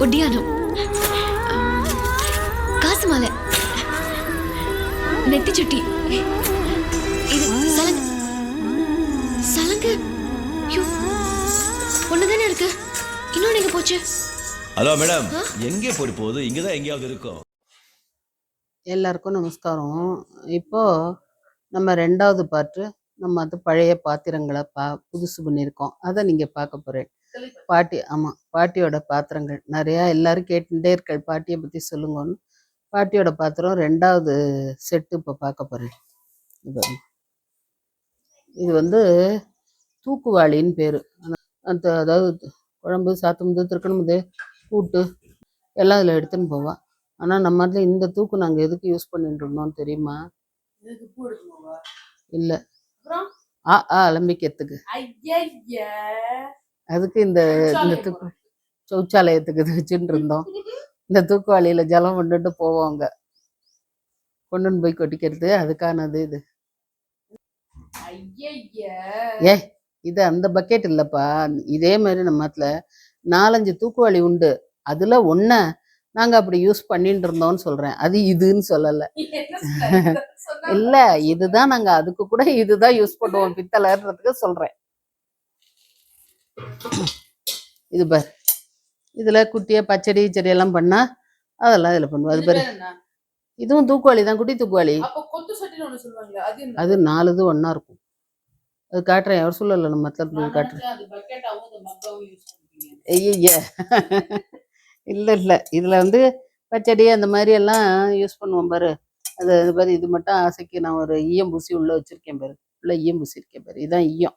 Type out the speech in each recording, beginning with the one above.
ஒட்டியானம், காசு மாலை, நெத்தி சுட்டி, இது சலங்கு. சலங்கு ஒண்ணுதானே இருக்கு, இன்னொன்னு எங்க போச்சு? ஹலோ மேடம், எங்கே போய் போகுது? இங்கதான் எங்கேயாவது இருக்கும். எல்லாருக்கும் நமஸ்காரம். இப்போ நம்ம 2வது பாட்டு, நம்ம அது பழைய பாத்திரங்களை புதுசு பண்ணியிருக்கோம். அதை நீங்கள் பார்க்க போகிறேன். பாட்டி, ஆமாம், பாட்டியோட பாத்திரங்கள் நிறையா எல்லாரும் கேட்டுட்டே இருக்க, பாட்டியை பற்றி சொல்லுங்கன்னு. பாட்டியோட பாத்திரம் 2வது செட்டு இப்போ பார்க்க போகிறேன். இது வந்து தூக்குவாளின்னு பேர். அந்த அதாவது குழம்பு சாத்துமுது திருக்கணுமுது கூட்டு எல்லாம் இதில் எடுத்துன்னு போவான். ஆனால் நம்ம அதில் இந்த தூக்கு நாங்கள் எதுக்கு யூஸ் பண்ணிட்டு இருந்தோம் தெரியுமா? இல்லை, அலம்பிக்கிறதுக்கு. அதுக்கு இந்த தூக்கு சௌச்சாலயத்துக்கு இது வச்சுட்டு இருந்தோம். இந்த தூக்குவாளியில் ஜலம் கொண்டுட்டு போவோம், அங்கே கொண்டுன்னு போய் கொட்டிக்கிறது. அதுக்கானது இது. இது அந்த பக்கெட் இல்லைப்பா. இதே மாதிரி நம்ம அதில் 4-5 தூக்குவாளி உண்டு. அதில் ஒன்றை நாங்கள் அப்படி யூஸ் பண்ணிட்டு இருந்தோம்னு சொல்கிறேன். அது இதுன்னு சொல்லலை. இல்லை, இதுதான் நாங்கள் அதுக்கு கூட இதுதான் யூஸ் பண்ணுவோம் பித்தளைன்றதுக்கு சொல்கிறேன். இது பார், இதில் குட்டியை பச்சடி செடியெல்லாம் பண்ணால் அதெல்லாம் இதில் பண்ணுவோம். அது பாரு, இதுவும் தூக்குவாளி தான், குட்டி தூக்குவாளி. அது 4 இது ஒன்றா இருக்கும். அது காட்டுறேன், அவர் சொல்லலை, நம்ம மற்ற காட்டுறேன். ஐய இல்லை இல்லை, இதில் வந்து பச்சடி அந்த மாதிரி எல்லாம் யூஸ் பண்ணுவோம் பாரு. அது பாரு, இது மட்டும் ஆசைக்கு நான் ஒரு ஈயம் பூசி உள்ளே வச்சுருக்கேன் பாரு. உள்ள ஈயம் பூசி இருக்கேன் பாரு, இதுதான் ஈயம்.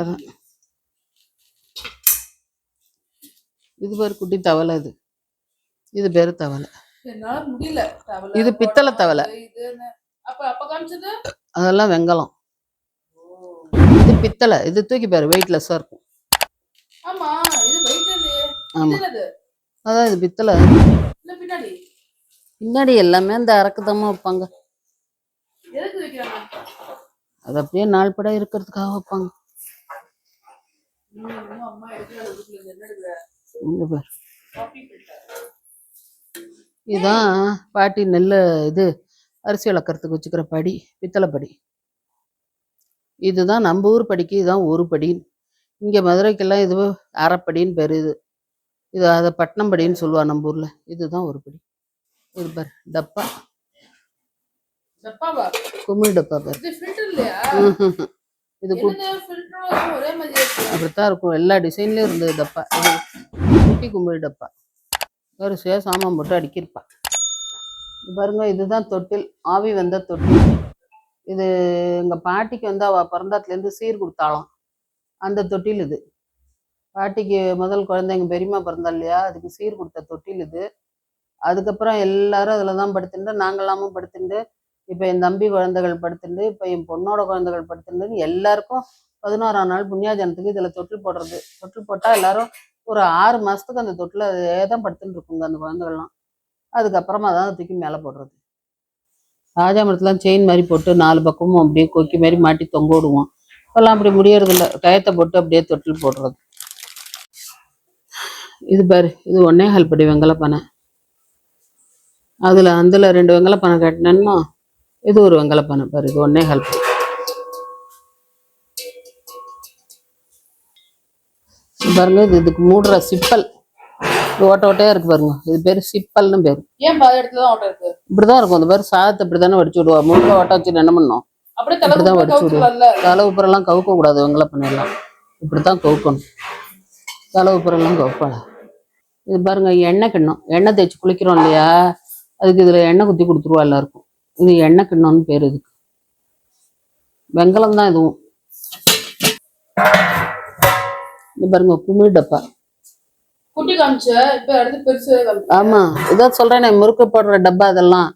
அதான் இது பாரு, குட்டி தவளை. இது பேரு தவளை. இது பித்தளை தவளை. அதெல்லாம் வெங்கலம். இது பித்தளை. இது தூக்கி பாரு, வெயிட்லெஸ்ஸா இருக்கும். ஆமா, அதான் இது பித்தளை. பின்னாடி எல்லாமே இந்த அரக்குதமா வைப்பாங்க. அது அப்படியே நாள் படம் இருக்கிறதுக்காக வைப்பாங்க. இதுதான் பாட்டி நெல்லை இது அரிசி வளர்க்கறதுக்கு வச்சுக்கிற படி, பித்தளை படி. இதுதான் நம்ம ஊர் படிக்கு, இதுதான் ஒரு படி. இங்கே மதுரைக்கெல்லாம் இது அரைப்படின்னு பேர். இது அதை பட்டினம் படின்னு சொல்லுவா நம்ம ஊர்ல. இதுதான் ஒரு படி. இது பாரு, டப்பா, குமிழ் டப்பா பாரு. இது அப்படித்தான் இருக்கும், எல்லா டிசைன்லயும் இருந்தது டப்பா. இது குட்டி குமிழ் டப்பா. வரிசையா சாமான் போட்டு அடிக்கிருப்பா. இது பாருங்க, இதுதான் தொட்டில், ஆவி வந்த தொட்டில். இது எங்க பாட்டிக்கு வந்து அவ பிறந்தாத்துலேருந்து சீர் கொடுத்தாலும் அந்த தொட்டில் இது. பாட்டிக்கு முதல் குழந்தை எங்க பெரியம்மா பிறந்தா இல்லையா, அதுக்கு சீர் கொடுத்த தொட்டில் இது. அதுக்கப்புறம் எல்லாரும் அதில் தான் படுத்துட்டு, நாங்களாமும் படுத்துட்டு, இப்போ என் தம்பி குழந்தைகள் படுத்துட்டு, இப்போ என் பொண்ணோட குழந்தைகள் படுத்துட்டு, எல்லாருக்கும் 11ஆம் நாள் புண்ணியாஜனத்துக்கு இதில் தொட்டில் போடுறது. தொட்டில் போட்டால் எல்லாரும் ஒரு 6 மாதத்துக்கு அந்த தொட்டில் தான் படுத்துட்டு இருக்குங்க அந்த குழந்தைகள்லாம். அதுக்கப்புறமா தான் தூக்கி மேலே போடுறது. ராஜாமரத்துலாம் செயின் மாதிரி போட்டு 4 பக்கமும் அப்படியே கொக்கி மாதிரி மாட்டி தொங்க விடுவோம். இப்போல்லாம் அப்படி முடியறதில்ல, கயத்தை போட்டு அப்படியே தொட்டில் போடுறது. இது பாரு, இது 1.25 படி வெங்கலப்பானை. அதில் 2 வெங்கலப்பானை கட்டினேன்னா இது ஒரு வெங்கலப்பானை பாரு. இது 1.25 படி. பாருங்க, இது இதுக்கு மூடுற சிப்பல். இது ஓட்ட ஓட்டையா இருக்கு பாருங்க, இது பேரு சிப்பல்னு பேரு. இப்படிதான் இருக்கும். அந்த பேரு சாதத்தை இப்படித்தானே வடிச்சு விடுவா. முழுக்க ஓட்ட வச்சு என்ன பண்ணோம், அப்படிதான் வடிச்சு விடுவா. தலை உப்புரெல்லாம் கவுக்க கூடாது, வெங்கலப்பானை எல்லாம் இப்படித்தான் கவுக்கணும். தலை உப்புரெல்லாம் கவுப்பாள. இது பாருங்க, எண்ணெய் கிண்ணம். எண்ணெய் தேய்ச்சி குளிக்கிறோம் இல்லையா, அதுக்கு இதுல எண்ணெய் குத்தி கொடுத்துருவா எல்லாருக்கும். இது எண்ணெய் கிண்ணம்னு பேரு. இதுக்கு வெங்கலம் தான் இதுவும். இது பாருங்க, குமிழ் டப்பா. ஆமா, இதான் சொல்றேன், முறுக்கு போடுற டப்பா. அதெல்லாம்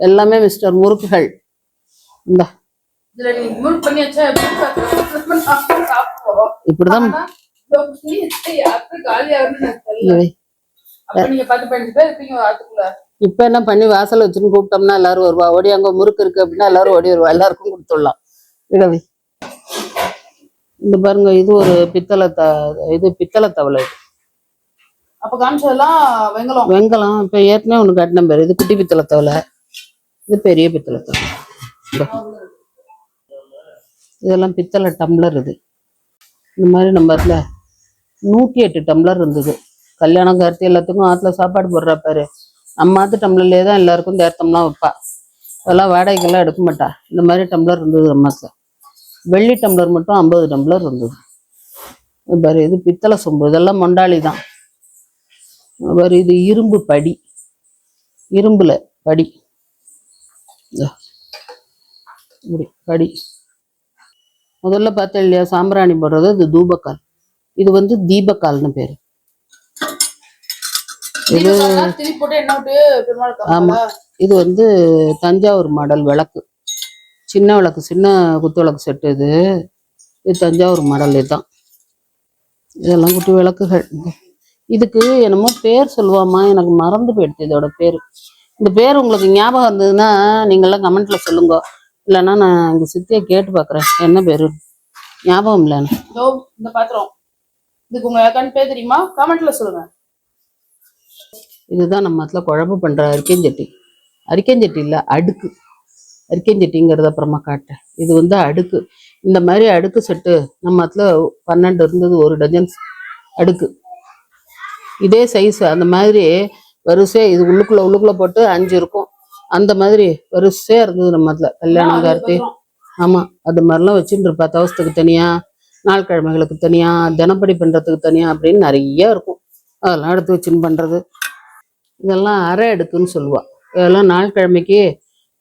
எல்லாமே மிஸ்டர் முறுக்குகள். இந்த இப்படிதான் இப்ப என்ன பண்ணி வாசல் வச்சுன்னு கூப்பிட்டோம்னா எல்லாரும் வருவா. ஓடி அங்க முறுக்கு இருக்கு அப்படின்னா எல்லாரும் ஓடி வருவா. எல்லாருக்கும் கொடுத்துடலாம். இடவி இந்த பாருங்க, இது ஒரு பித்தளை தவளை. அப்ப காமிச்சதெல்லாம் வெங்கலம். வெங்கலம் இப்ப ஏற்கனவே ஒண்ணு காட்டின பேரு. இது குட்டி பித்தளை தவளை, இது பெரிய பித்தளை தவளை. இதெல்லாம் பித்தளை டம்ளர். இது இந்த மாதிரி நம்ம இடத்துல 108 டம்ளர் இருந்தது. கல்யாணம் கருத்து எல்லாத்துக்கும் ஆத்துல சாப்பாடு போடுறா பாரு. நம்ம ஆத்து டம்ளர்லேயே தான் எல்லாருக்கும் தேர்த்தம்லாம் வைப்பா. அதெல்லாம் வாடகைக்கெல்லாம் எடுக்க மாட்டா. இந்த மாதிரி டம்ளர் இருந்தது நம்ம ஆத்துல. வெள்ளி டம்ளர் மட்டும் 50 டம்ளர் இருந்தது. பாரு, இது பித்தளை சொம்பு. இதெல்லாம் மொண்டாளி தான். பாரு, இது இரும்பு படி. இரும்புல படி. இப்படி படி. முதல்ல பார்த்தேன் இல்லையா, சாம்பிராணி போடுறது இது தூபக்கால். இது வந்து தீபக்கால்னு பேரு. இது ஆமா, இது வந்து தஞ்சாவூர் மாடல் விளக்கு. சின்ன விளக்கு, சின்ன குத்து விளக்கு செட்டு. இது தஞ்சாவூர் மாடல். இதுதான். இதெல்லாம் குட்டி விளக்குகள். இதுக்கு என்னமோ பேர் சொல்லுவாமா, எனக்கு மறந்து போயிடுச்சு இதோட பேரு. இந்த பேர் உங்களுக்கு ஞாபகம் இருந்ததுன்னா நீங்கெல்லாம் கமெண்ட்ல சொல்லுங்க. இல்லைன்னா நான் இங்க சித்தியை கேட்டு பாக்குறேன் என்ன பேரு. ஞாபகம் இல்லைன்னு. இந்த பாத்திரம் இதுக்கு உங்க கண் பேர் தெரியுமா? கமெண்ட்ல சொல்லுங்க. இதுதான் நம்ம இடத்துல குழம்பு பண்ற அரிக்கஞ்சட்டி. அரிக்கஞ்சட்டி இல்ல, அடுக்கு. அரிக்கஞ்சட்டிங்கிறத அப்புறமா காட்டேன். இது வந்து அடுக்கு. இந்த மாதிரி அடுக்கு செட்டு நம்ம இடத்துல 12 இருந்தது. ஒரு டஜன் அடுக்கு. இதே சைஸ் அந்த மாதிரி வரிசையா இது உள்ளுக்குள்ள போட்டு 5 இருக்கும். அந்த மாதிரி வரிசையா இருந்தது நம்ம இடத்துல. கல்யாணம் கார்த்தி ஆமா, அது மாதிரிலாம் வச்சுட்டு இருப்பா. தவசத்துக்கு தனியா, நாள் கிழமைகளுக்கு தனியா, தினப்படி பண்றதுக்கு தனியா அப்படின்னு நிறைய இருக்கும். அதெல்லாம் எடுத்து வச்சுன்னு பண்றது. இதெல்லாம் அரை அடுக்குன்னு சொல்லுவா. இதெல்லாம் நாள் கிழமைக்கு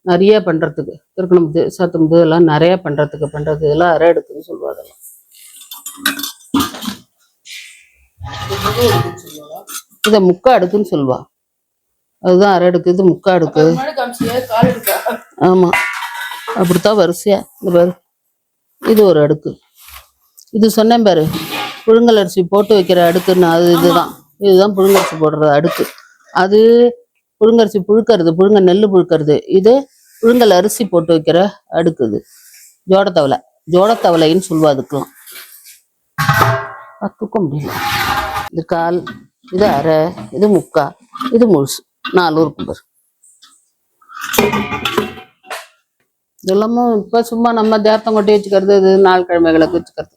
நிறைய பண்றதுக்கு, திருக்கணமுது சாத்தமுது எல்லாம் நிறைய பண்றது. இதெல்லாம் அரை அடுக்குன்னு சொல்லுவா. அதெல்லாம் இத முக்கா அடுக்குன்னு சொல்லுவா. அதுதான் அரை அடுக்கு, இது முக்கா அடுக்கு. ஆமா, அப்படித்தான் வரிசையா. இந்த பாரு, இது ஒரு அடுக்கு. இது சொன்னேன் பாரு, புழுங்கல் அரிசி போட்டு வைக்கிற அடுக்குன்னு. இதுதான் புழுங்கரிசி போடுற அடுக்கு. அது புழுங்கரிசி புழுங்க நெல் புழுக்கிறது. இது புழுங்கல் அரிசி போட்டு வைக்கிற அடுக்கு. இது ஜோடத்தவளைன்னு சொல்லுவா. அதுக்கெல்லாம் தூக்க முடியல. இது கால், இது அரை, இது முக்கா, இது முழுசு. 4 இருக்கும் பாரு. இதெல்லாமும் இப்ப சும்மா நம்ம தேர்த்தம் கொட்டி வச்சுக்கிறது. இது நாள் கிழமைகளுக்கு வச்சுக்கிறது.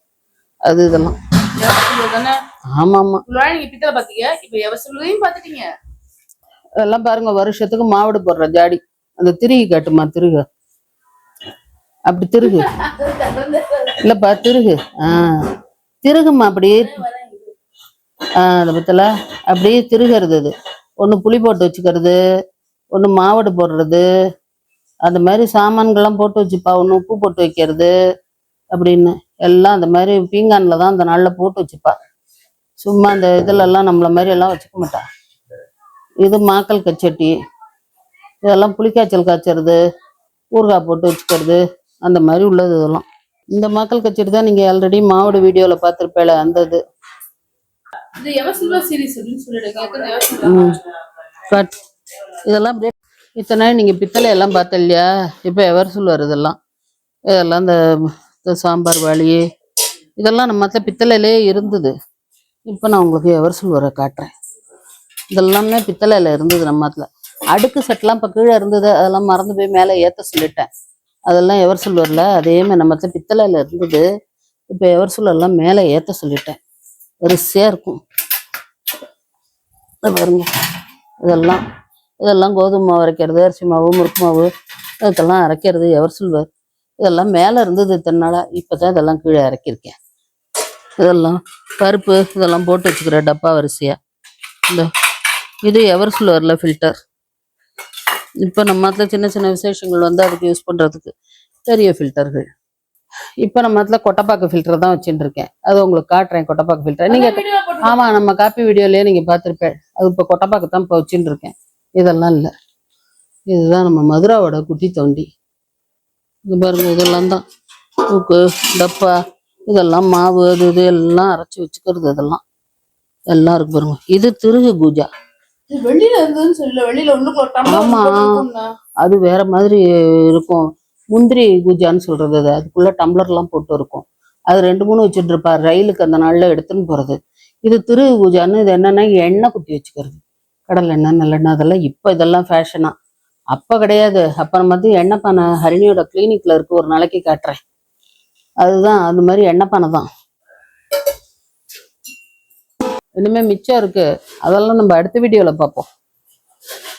அது இதெல்லாம் ஆமா ஆமா. பித்தளை பாத்தீங்க, இப்ப எவசூலையும் பாத்துட்டீங்க. அதெல்லாம் பாருங்க, வருஷத்துக்கு மாவடு போடுற ஜாடி. அந்த திருகி காட்டுமா, திருகு அப்படி திருகு இல்லப்பா, திருகு திருகுமா அப்படியே. அந்த பத்தில அப்படியே திருகிறது. இது ஒண்ணு புளி போட்டு வச்சுக்கிறது, ஒண்ணு மாவடு போடுறது. அந்த மாதிரி சாமான்கள்லாம் போட்டு வச்சுப்பா. ஒண்ணு உப்பு போட்டு வைக்கிறது அப்படின்னு எல்லாம். அந்த மாதிரி பீங்கான்ல தான் அந்த நாள்ல போட்டு வச்சுப்பா. சும்மா அந்த இதுல எல்லாம் நம்மள மாதிரி எல்லாம் வச்சுக்க மாட்டா. இது மாக்கல் கச்சட்டி. இதெல்லாம் புளிக்காய்ச்சல் காய்ச்சறது, ஊறுகாய் போட்டு வச்சுக்கிறது, அந்த மாதிரி உள்ளது இதெல்லாம். இந்த மாக்கல் கச்சட்டி தான் நீங்க ஆல்ரெடி மாவடு வீடியோல பார்த்திருப்பேல. அந்த இது இதெல்லாம் இத்தனை நீங்க பித்தளை எல்லாம் பார்த்த இல்லையா. இப்ப எவர்சூல் வருது இதெல்லாம். இதெல்லாம் இந்த சாம்பார் வாளி இதெல்லாம் நம்ம மற்ற பித்தளையிலே இருந்தது. இப்ப நான் உங்களுக்கு எவர்சூல் வர காட்டுறேன். இதெல்லாமே பித்தளையில இருந்தது நம்ம மத்தில. அடுக்கு செட்லாம் இப்ப கீழே இருந்தது. அதெல்லாம் மறந்து போய் மேலே ஏத்த சொல்லிட்டேன். அதெல்லாம் எவர்சூல் வரல. அதே மாதிரி நம்ம பித்தளையில இருந்தது. இப்ப எவர்சூல் எல்லாம் மேலே ஏத்த சொல்லிட்டேன். வரிசையா இருக்கும் பாருங்க. இதெல்லாம் கோதுமை மாவு அரைக்கிறது, அரிசி மாவு, முறுக்கு மாவு, அதுக்கெல்லாம் அரைக்கிறது எவர்சூல். இதெல்லாம் மேலே இருந்தது இத்தனை நாளா. இப்போதான் இதெல்லாம் கீழே இறக்கியிருக்கேன். இதெல்லாம் பருப்பு இதெல்லாம் போட்டு வச்சுக்கிற டப்பா வரிசையா. இது எவர்சூல் வரல ஃபில்டர். இப்போ நம்ம இடத்துல சின்ன சின்ன விசேஷங்கள் வந்து அதுக்கு யூஸ் பண்றதுக்கு பெரிய ஃபில்டர்கள். இப்போ நம்ம இடத்துல கொட்டைப்பாக்கு ஃபில்டர் தான் வச்சுட்டு இருக்கேன். அது உங்களுக்கு காட்டுறேன். கொட்டைப்பாக்கு ஃபில்டர் நீங்க ஆமா, நம்ம காப்பி வீடியோலயே நீங்க பார்த்துருப்பேன். அது இப்போ கொட்டைப்பாக்கு தான் இப்போ வச்சுட்டு இருக்கேன். இதெல்லாம் இல்லை. இதுதான் நம்ம மதுராவோட குட்டி தோண்டி. இது பாருங்க, இதெல்லாம் தான் தூக்கு டப்பா. இதெல்லாம் மாவு அது இது எல்லாம் அரைச்சி வச்சுக்கிறது. இதெல்லாம் இருக்கு பாருங்க. இது திருகு பூஜா. இது வெளியில இருந்ததுன்னு சொல்லல, வெளியில உள்ளுக்குள்ள ஒரு டம்ளர் ஆமா. ஒண்ணு போட்டிருக்கும்ண்ணா. அது வேற மாதிரி இருக்கும். முந்திரி குஜான்னு சொல்றது அது. அதுக்குள்ள டம்ளர்லாம் போட்டு இருக்கும். அது 2 3 வச்சுட்டு இருப்பார் ரயிலுக்கு அந்த நாள்ல எடுத்துன்னு போறது. இது திரு பூஜான்னு. இது என்னன்னா எண்ணெய் குத்தி வச்சுக்கிறது. கடல் எண்ணெய் நல்லெண்ணெய் அதெல்லாம் இப்ப இதெல்லாம் ஃபேஷனா. அப்ப கிடையாது. அப்புறம் வந்து எண்ணெய் பானை ஹரிணியோட கிளினிக்ல இருக்கு, ஒரு நாளைக்கு காட்டுறேன். அதுதான் அந்த மாதிரி எண்ணெய் பானை தான். இனிமே மிச்சம் இருக்கு, அதெல்லாம் நம்ம அடுத்த வீடியோல பார்ப்போம்.